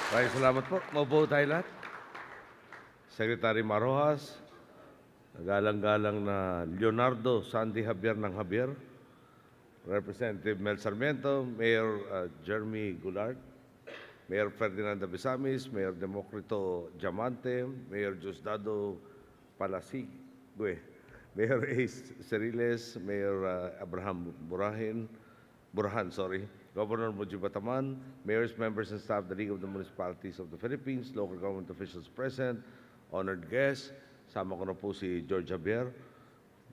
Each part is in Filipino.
Maraming salamat po. Maupo tayo lahat. Secretary Marojas, galang-galang na Leonardo Sandy Javier ng Javier, Representative Mel Sarmiento, Mayor Jeremy Goulart, Mayor Ferdinand Abisamis, Mayor Democrito Diamante, Mayor Diosdado Palasigue, Mayor Ace Ceriles, Mayor Abraham Burhan, Governor Mujib Bataman, mayors, members, and staff of the League of the Municipalities of the Philippines, local government officials present, honored guests, sama ko na po si George Javier.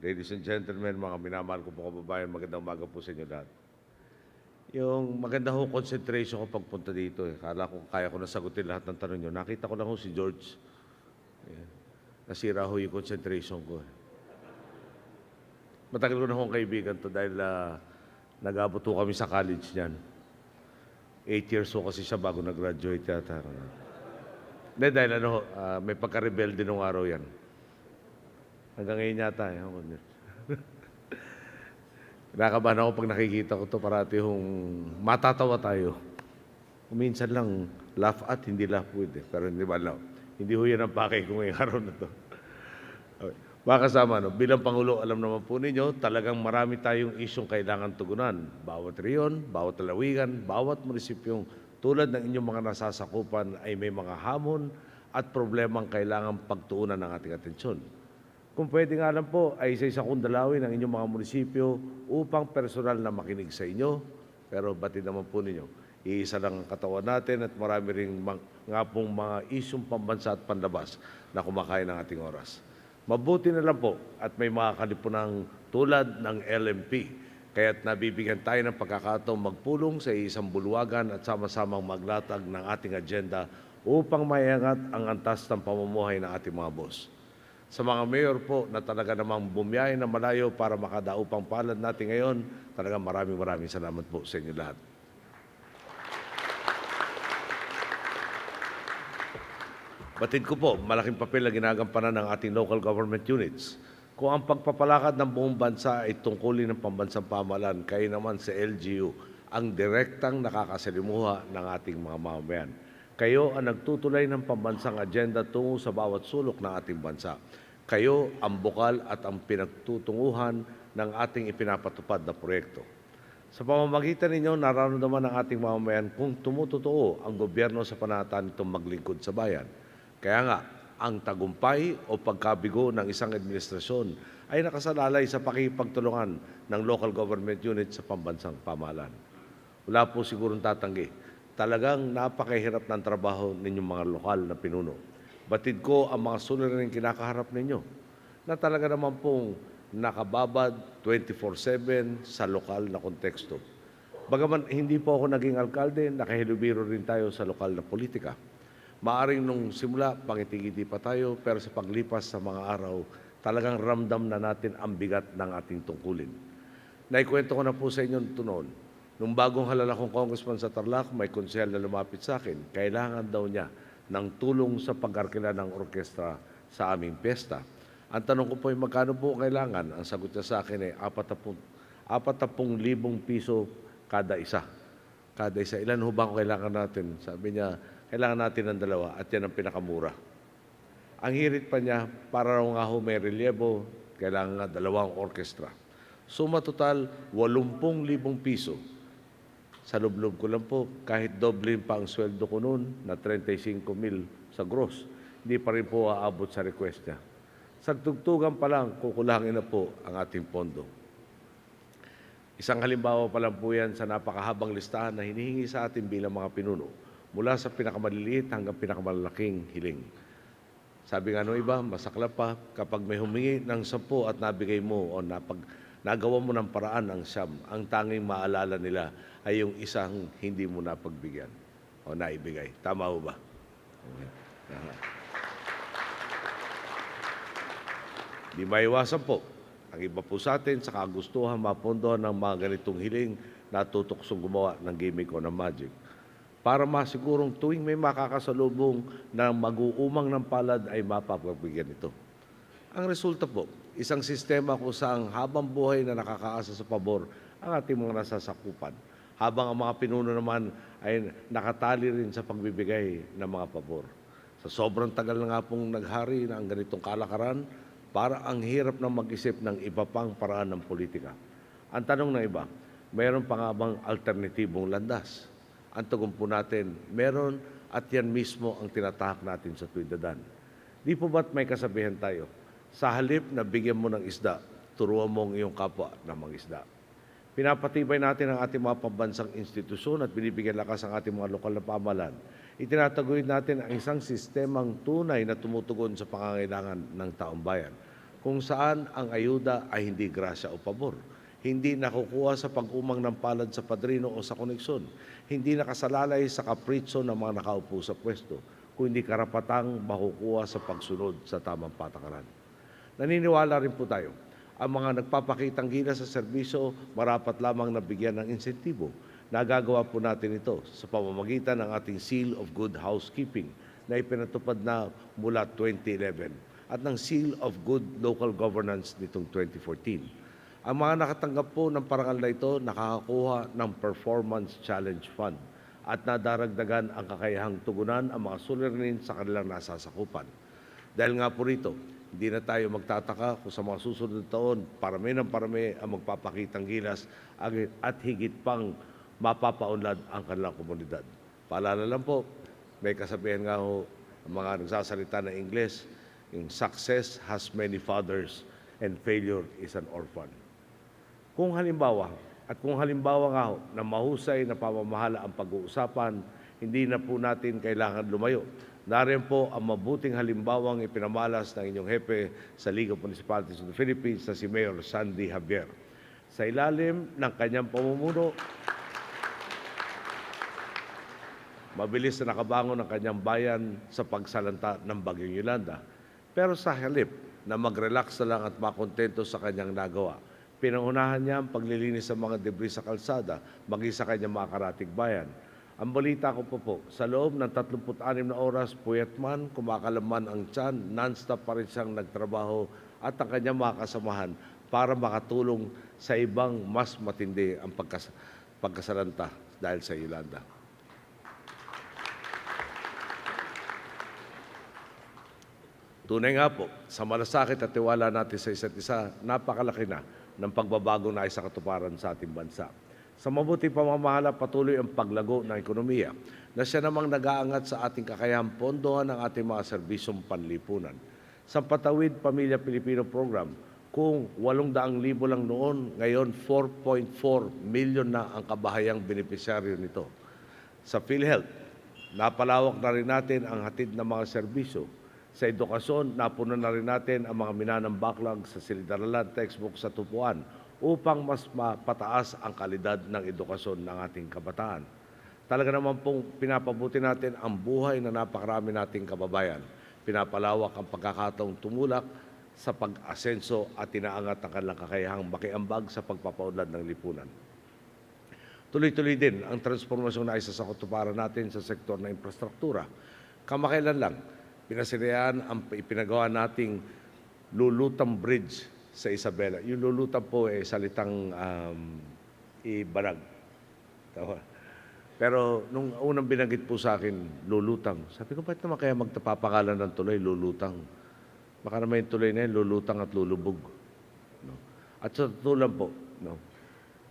Ladies and gentlemen, mga minamahal ko po kababayan, magandang umaga po sa inyo lahat. Yung maganda ho concentration ko pagpunta dito. Kala ko kaya ko nasagutin lahat ng tanong nyo. Nakita ko lang ho si George. Nasira ho yung concentration ko. Matagal ko na ho kaibigan to dahil nag-abot ho kami sa college niyan. 8 years ho kasi siya bago nag-graduate yata. Hindi, dahil may pagka-rebelde nung araw yan. Hanggang ngayon yata. Kinakabahan ako pag nakikita ko to parati hong matatawa tayo. Minsan lang laugh at hindi laugh with. Pero hindi ba laugh? Hindi ho yan ang pakay ko ngayong araw na to. Okay. Mga kasama, bilang Pangulo, alam naman po ninyo, talagang marami tayong isyong kailangan tugunan. Bawat reyon, bawat lalawigan, bawat munisipyong tulad ng inyong mga nasasakupan ay may mga hamon at problemang kailangan pagtuunan ng ating atensyon. Kung pwede nga lang po, ay isa-isa kong dalawin ang inyong mga munisipyo upang personal na makinig sa inyo. Pero batid naman po ninyo, iisa lang ang katawan natin at marami rin nga pong mga isyong pambansa at panlabas na kumakain ng ating oras. Mabuti na lang po at may mga kalipunang tulad ng LMP. Kaya't nabibigyan tayo ng pagkakataong magpulong sa isang bulwagan at sama-samang maglatag ng ating agenda upang maiangat ang antas ng pamumuhay ng ating mga boss. Sa mga mayor po na talaga namang bumiyahe na malayo para makadaupang palad natin ngayon, talagang maraming salamat po sa inyo lahat. Batid ko po, malaking papel na ginagampanan ng ating local government units. Kung ang pagpapalakad ng buong bansa ay tungkulin ng pambansang pamahalaan, kayo naman sa LGU ang direktang nakakasalimuha ng ating mga mamamayan. Kayo ang nagtutuloy ng pambansang agenda tungo sa bawat sulok ng ating bansa. Kayo ang bukal at ang pinagtutunguhan ng ating ipinapatupad na proyekto. Sa pamamagitan ninyo, nararamdaman ng ating mamamayan kung tumutotoo ang gobyerno sa pananataan nitong maglingkod sa bayan. Kaya nga, ang tagumpay o pagkabigo ng isang administrasyon ay nakasalalay sa pakikipagtulungan ng local government unit sa pambansang pamahalaan. Wala po sigurong tatanggi. Talagang napakahirap ng trabaho ninyong mga lokal na pinuno. Batid ko ang mga suliraning kinakaharap ninyo na talaga naman pong nakababad 24/7 sa lokal na konteksto. Bagaman hindi po ako naging alkalde, nakahilubiro rin tayo sa lokal na politika. Maaring nung simula, pangiti-ngiti pa tayo, pero sa paglipas sa mga araw, talagang ramdam na natin ang bigat ng ating tungkulin. Naikwento ko na po sa inyo noon. Nung bagong halala kong congressman sa Tarlac, may konsehal na lumapit sa akin. Kailangan daw niya ng tulong sa pag-arkila ng orkestra sa aming piyesta. Ang tanong ko po ay magkano po kailangan? Ang sagot niya sa akin ay 40,000 piso kada isa. Kada isa. Ilan ho ba ang kailangan natin? Sabi niya, kailangan natin ng 2 at yan ang pinakamura. Ang hirit pa niya, para raw nga ho may relievo, kailangan nga 2 orkestra. Suma total, 80,000 piso. Sa lublob ko lang po, kahit doble pa ang sweldo ko noon na 35,000 sa gross, hindi pa rin po aabot sa request niya. Sa tugtugan pa lang, kukulangin na po ang ating pondo. Isang halimbawa pa lang po yan sa napakahabang listahan na hinihingi sa atin bilang mga pinuno, mula sa pinakamaliliit hanggang pinakamalaking hiling. Sabi nga nung iba, masaklap pa kapag may humingi ng 10 at nabigay mo o nagawa mo ng paraan ang siyam, ang tanging maalala nila ay yung isang hindi mo napagbigyan o naibigay. Tama ho ba? Di maiwasan po. Ang iba po sa atin sa kagustuhan mapondohan ng mga ganitong hiling na tutuksong gumawa ng gimmick o ng magic. Para masigurong tuwing may makakasalubong na mag-uumang ng palad ay mapapagbigyan ito. Ang resulta po, isang sistema kung saan habang buhay na nakakaasa sa pabor ang ating mga nasasakupan. habang ang mga pinuno naman ay nakatali rin sa pagbibigay ng mga pabor. Sa sobrang tagal na nga pong naghari na ang ganitong kalakaran, para ang hirap na mag-isip ng iba pang paraan ng politika. Ang tanong ng iba, mayroon pa nga bang alternatibong landas? Ang tugon po natin, meron at yan mismo ang tinatahak natin sa tuwiddadan. Di po ba't may kasabihan tayo, sa halip na bigyan mo ng isda, turuan mo ang iyong kapwa na mangisda. Pinapatibay natin ang ating mga pambansang institusyon at binibigyan lakas ang ating mga lokal na pamahalaan. Itinataguyod natin ang isang sistemang tunay na tumutugon sa pangangailangan ng taong bayan, kung saan ang ayuda ay hindi grasya o pabor, hindi nakukuha sa pag-umang ng palad sa padrino o sa koneksyon, hindi nakasalalay sa kapritso ng mga nakaupo sa pwesto, kundi karapatang makukuha sa pagsunod sa tamang patakaran. Naniniwala rin po tayo, ang mga nagpapakitang gilas sa serbisyo marapat lamang nabigyan ng insentibo. Nagagawa po natin ito sa pamamagitan ng ating Seal of Good Housekeeping na ipinatupad na mula 2011 at ng Seal of Good Local Governance nitong 2014. Ang mga nakatanggap po ng parangal na ito nakakakuha ng Performance Challenge Fund at nadaragdagan ang kakayahang tugunan ang mga suliranin sa kanilang nasasakupan. Dahil nga po rito, hindi na tayo magtataka kung sa mga susunod na taon, parami ng parami ang magpapakitang gilas at higit pang mapapaunlad ang kanilang komunidad. Paalala lang po, may kasabihan nga ho, ang mga nagsasalita ng Ingles, yung success has many fathers and failure is an orphan. Kung halimbawa nga ho, na mahusay na pamamahala ang pag-uusapan, hindi na po natin kailangan lumayo. Nariyan po ang mabuting halimbawang ipinamalas ng inyong hepe sa League of Municipalities of the Philippines na si Mayor Sandy Javier. Sa ilalim ng kanyang pamumuno, mabilis na nakabangon ang kanyang bayan sa pagsalanta ng Bagyong Yolanda. Pero sa halip na mag-relax na lang at makontento sa kanyang nagawa, pinangunahan niya ang paglilinis sa mga debris sa kalsada, maging sa kanyang mga karatig bayan. Ang balita ko po, sa loob ng 36 na oras, puyat man, kumakalaman ang tiyan, non-stop pa rin siyang nagtrabaho at ang kanyang mga kasamahan para makatulong sa ibang mas matindi ang pagkasalanta dahil sa Yolanda. Tunay nga po, sa malasakit at tiwala natin sa isa't isa, napakalaki na ng pagbabago na sa katuparan sa ating bansa. Sa mabuting pamamahala, patuloy ang paglago ng ekonomiya na siya namang nag-aangat sa ating kakayahang pondohan ng ating mga serbisyong panlipunan. Sa Patawid Pamilya Pilipino Program, kung 800,000 lang noon, ngayon 4.4 million na ang kabahayang benepisyaryo nito. Sa PhilHealth, napalawak na rin natin ang hatid ng mga serbisyo. Sa edukasyon, napuno na rin natin ang mga minanang backlog sa silid-aralan, textbook sa tupuan upang mas mapataas ang kalidad ng edukasyon ng ating kabataan. Talaga naman pong pinapabuti natin ang buhay na napakarami nating kababayan. Pinapalawak ang pagkakataong tumulak sa pag-asenso at inaangat ang kanilang kakayahang makiambag sa pagpapaunlad ng lipunan. Tuloy-tuloy din ang transformasyon na isa sa katuparan natin sa sektor ng infrastruktura. Kamakailan lang, pinasirayaan ang ipinagawa nating Lulutang Bridge sa Isabela. Yung lulutang po salitang ibarag. Pero nung unang binanggit po sa akin, lulutang, sabi ko, ba't naman kaya magtapapangalan ng tulay, lulutang? Baka naman yung tulay na yun, lulutang at lulubog. No? At sa tutulan po, no?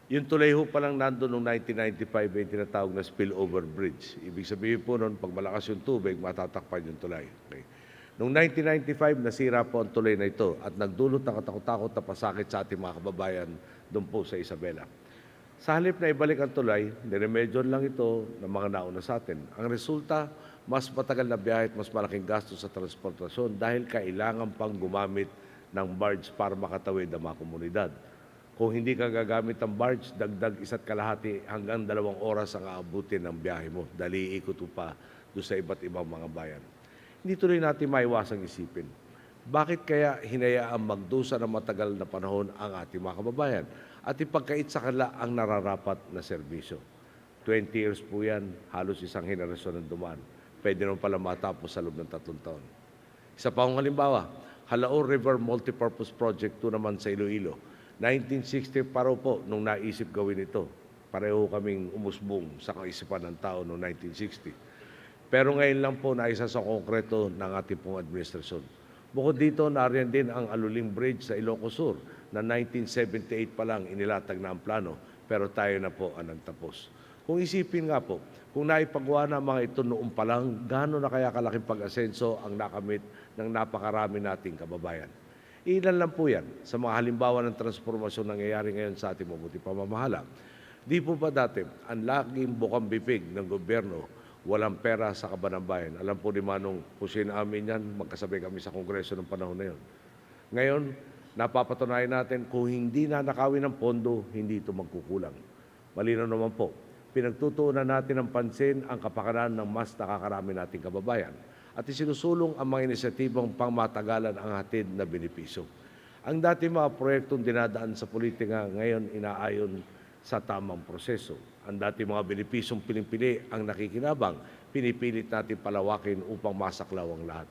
Yung tulay ho palang nandun noong 1995 yung tinatawag na spillover bridge. Ibig sabihin po noon, pag malakas yung tubig, matatakpan yung tulay. Okay. Noong 1995, nasira po ang tulay na ito at nagdulot ng katakot-takot na pasakit sa ating mga kababayan doon po sa Isabela. Sa halip na ibalik ang tulay, niremedyon lang ito ng mga nauna sa atin. Ang resulta, mas matagal na biyahe at mas malaking gastos sa transportasyon dahil kailangan pang gumamit ng barge para makatawid ang mga komunidad. Kung hindi ka gagamit ng barge, dagdag 1.5 hanggang 2 oras ang aabutin ng biyahe mo dahil iikot pa doon sa iba't ibang mga bayan. Hindi tuloy natin maiwasang isipin. Bakit kaya hinayaang magdusa ng matagal na panahon ang ating mga kababayan at ipagkait sa kanila ang nararapat na serbisyo? 20 years po yan, halos isang henerasyon ng dumaan. Pwede naman pala matapos sa loob ng 3 taon. Isa pa akong halimbawa, Halaor River Multipurpose Project 2 naman sa Iloilo. 1960 pa raw po nung naisip gawin ito. pareho kaming umusbong sa kaisipan ng tao noong 1960. Pero ngayon lang po naisa sa konkreto ng ating pong administrasyon. Bukod dito, nariyan din ang Aluling Bridge sa Ilocos Sur na 1978 pa lang inilatag na ang plano, pero tayo na po ang nagtapos. Kung isipin nga po, kung naipagawa na mga ito noon pa lang, gaano na kaya kalaking pag-asenso ang nakamit ng napakarami nating kababayan. Ilan lang po yan sa mga halimbawa ng transformasyon nangyayari ngayon sa ating mabuti pamamahala. Di po ba dati, ang laging bukang bibig ng gobyerno, walang pera sa kaban ng bayan. Alam po ni Manong Hussein Amin yan, magkasabay kami sa Kongreso ng panahon na yun. Ngayon, napapatunayan natin kung hindi na nakawin ng pondo, hindi ito magkukulang. Malinaw naman po, pinagtutuunan natin ng pansin ang kapakanan ng mas nakakarami nating kababayan at isinusulong ang mga inisyatibang pangmatagalan ang hatid na benepisyo. Ang dati mga proyektong dinadaan sa politika ngayon inaayon sa tamang proseso. Ang dati mga benepisyong piling-pili ang nakikinabang, pinipilit natin palawakin upang masaklaw ang lahat.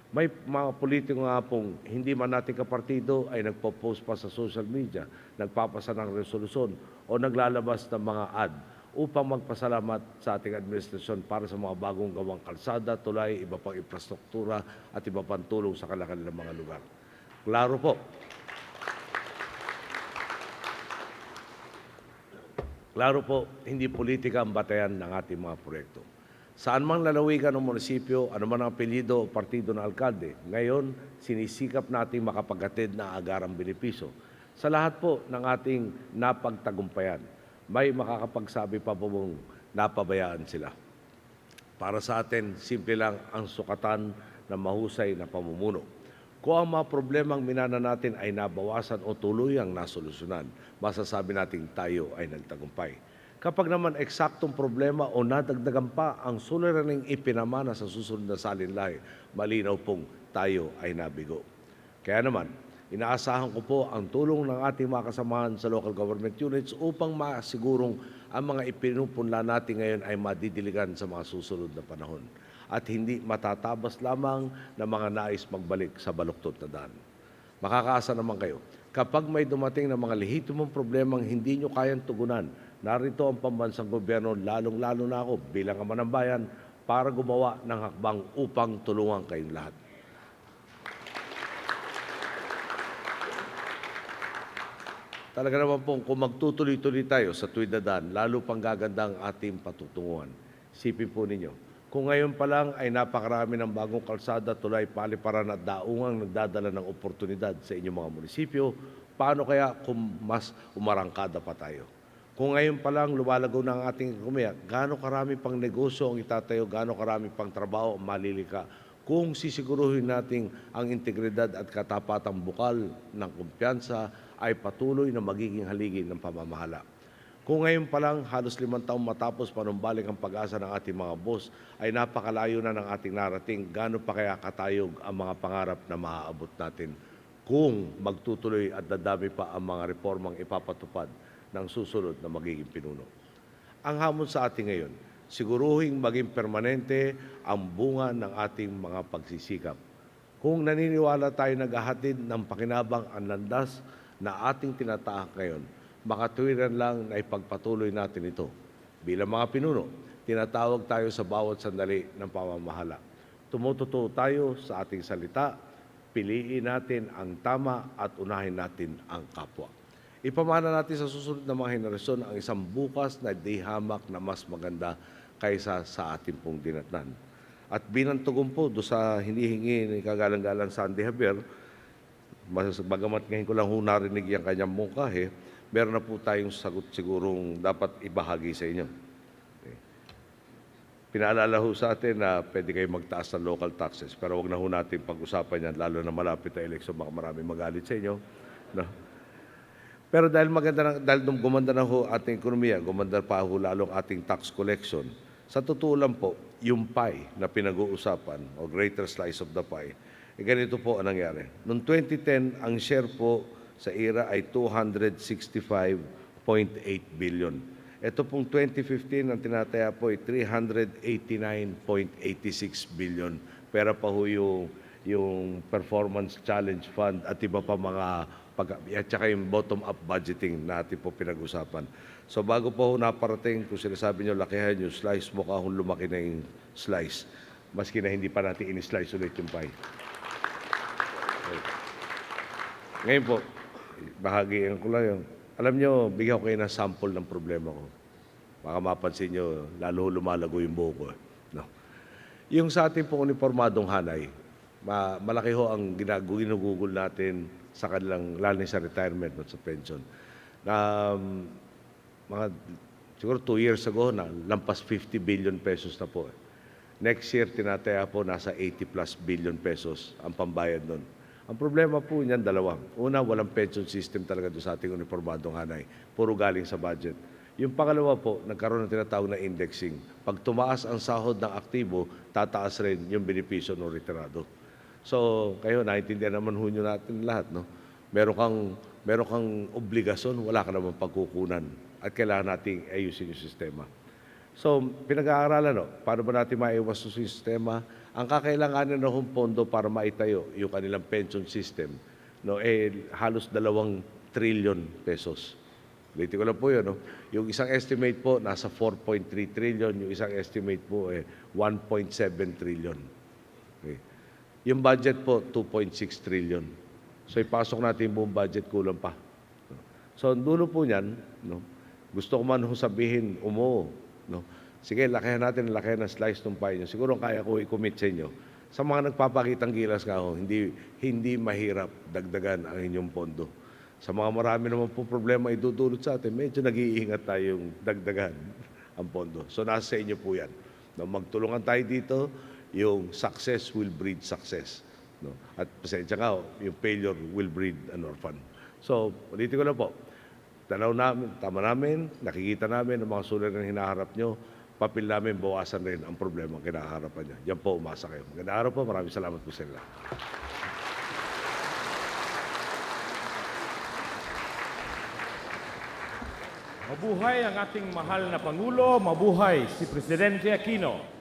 May mga politiko nga pong hindi man natin kapartido ay nagpo-post pa sa social media, nagpapasa ng resolusyon o naglalabas ng mga ad upang magpasalamat sa ating administrasyon para sa mga bagong gawang kalsada, tulay, iba pang infrastruktura at iba pang tulong sa kanilang mga lugar. Klaro po. Klaro po, hindi politika ang batayan ng ating mga proyekto. Saan mang lalawigan ng munisipyo, anuman ang apelyido o partido ng alkalde, ngayon sinisikap nating makapaghatid na agarang benepisyo. Sa lahat po ng ating napagtagumpayan, may makakapagsabi pa po mong napabayaan sila. Para sa atin, simple lang ang sukatan ng mahusay na pamumuno. Kung ang mga problemang minana natin ay nabawasan o tuluyang nasolusyonan, masasabi natin tayo ay nagtagumpay. Kapag naman eksaktong problema o nadagdagan pa ang suliraning ipinamana sa susunod na salinlay, malinaw pong tayo ay nabigo. Kaya naman, inaasahan ko po ang tulong ng ating mga kasamahan sa local government units upang masigurong ang mga ipinupunla natin ngayon ay madidiligan sa mga susunod na panahon at hindi matatabas lamang ng mga nais magbalik sa baluktot na daan. Makakaasa naman kayo, kapag may dumating na mga lehitimong problemang hindi nyo kayang tugunan, narito ang pambansang gobyerno, lalong-lalo na ako bilang ama ng bayan, para gumawa ng hakbang upang tulungan kayong lahat. Talaga naman po, kung magtutuloy-tuloy tayo sa tuwid na daan, lalo pang gaganda ang ating patutunguhan. Isipin po ninyo, kung ngayon pa lang ay napakarami ng bagong kalsada, tulay, paliparan at daungang nagdadala ng oportunidad sa inyong mga munisipyo, paano kaya kung mas umarangkada pa tayo? Kung ngayon pa lang lumalago na ang ating ekonomiya, gaano karami pang negosyo ang itatayo, gaano karami pang trabaho ang malilika, kung sisiguruhin natin ang integridad at katapatang bukal ng kumpiyansa ay patuloy na magiging haligi ng pamamahala. Kung ngayon pa lang, halos 5 taong matapos panumbalik ang pag-asa ng ating mga boss, ay napakalayo na ng ating narating, gaano pa kaya katayog ang mga pangarap na maaabot natin kung magtutuloy at dadami pa ang mga reformang ipapatupad ng susunod na magiging pinuno. Ang hamon sa ating ngayon, siguruhing maging permanente ang bunga ng ating mga pagsisikap. Kung naniniwala tayo naghahatid ng pakinabang ang landas na ating tinatahak ngayon, makatuwiran lang na ipagpatuloy natin ito. Bilang mga pinuno, tinatawag tayo sa bawat sandali ng pamamahala. Tumututo tayo sa ating salita, piliin natin ang tama at unahin natin ang kapwa. Ipamana natin sa susunod na mga henerasyon ang isang bukas na di hamak na mas maganda kaysa sa ating pong dinatnan. At bilang tugon po doon sa hinihingi ni kagalang-galang Sandy Javier, bagamat ngayon ko lang ho narinig yung kanyang mungkahe, meron na po tayong sagot sigurong dapat ibahagi sa inyo. Okay. Pinaalala ho sa atin na pwede kayo magtaas ng local taxes, pero wag na ho natin pag-usapan yan, lalo na malapit na eleksyon, baka marami magalit sa inyo. No? Pero dahil nung gumanda na ho ating ekonomiya, gumanda pa ho lalo ang ating tax collection, sa totoo lang po, yung pie na pinag-uusapan, o greater slice of the pie, ganito po ang nangyari. Noong 2010, ang share po sa IRA ay 265.8 billion. Ito pong 2015, ang tinataya po ay 389.86 billion. Pera pa ho yung Performance Challenge Fund at iba pa mga at saka yung bottom-up budgeting na ating po pinag-usapan. So bago po naparating, kung sinasabi nyo, lakihan yung slice, mukha akong lumaki na yung slice. Maski na hindi pa natin in-slice ulit yung pie. Okay. Ngayon po, bahagian ko lang yung, alam nyo, bigyan ko kayo ng sample ng problema ko. Baka mapansin nyo, lalo lumalago yung buhok ko. No. Yung sa ating pong uniformadong hanay, malaki ho ang ginugugol natin sa kanilang, lalo sa retirement at sa pension. Na mga siguro 2 years ago na lampas 50 billion pesos na po. Next year, tinataya po nasa 80 plus billion pesos ang pambayad nun. Ang problema po niyan dalawa. Una, walang pension system talaga doon sa ating uniformadong hanay. Puro galing sa budget. Yung pangalawa po, nagkaroon ng tinatawag na indexing. Pag tumaas ang sahod ng aktibo, tataas rin yung benepisyo ng retirado. So, kayo, naiintindihan naman ho nyo natin lahat, no? Meron kang obligasyon, wala ka naman pagkukunan. At kailangan nating ayusin yung sistema. So, pinag-aaralan, no? Paano ba natin maiwas yung sistema? Ang kakailanganin na hong pondo para maitayo yung kanilang pension system, no, halos 2 trillion pesos. Ulitin ko lang po yun, no? Yung isang estimate po, nasa 4.3 trillion. Yung isang estimate po, 1.7 trillion. Okay. Yung budget po, 2.6 trillion. So, ipasok natin yung buong budget, kulang pa. So, ang dulo po niyan, no, gusto ko man sabihin, no, sige, lakihan natin ng slice ng pie nyo. Siguro kaya ko i-commit sa inyo. Sa mga nagpapakitang gilas nga ho, hindi mahirap dagdagan ang inyong pondo. Sa mga marami naman po problema idudulot sa atin, medyo nag-iingat tayong dagdagan ang pondo. So, nasa sa inyo po yan. No, magtulungan tayo dito, yung success will breed success. No? At pasensya nga, yung failure will breed an orphan. So, ulitin ko lang po, tama namin, nakikita namin ang mga sulat na hinaharap nyo, papel namin, bawasan rin ang problema ang kinaharapan nyo. Yan po, umasa kayo. Magandang araw po, maraming salamat po sa inyo. Mabuhay ang ating mahal na Pangulo, mabuhay si Presidente Aquino.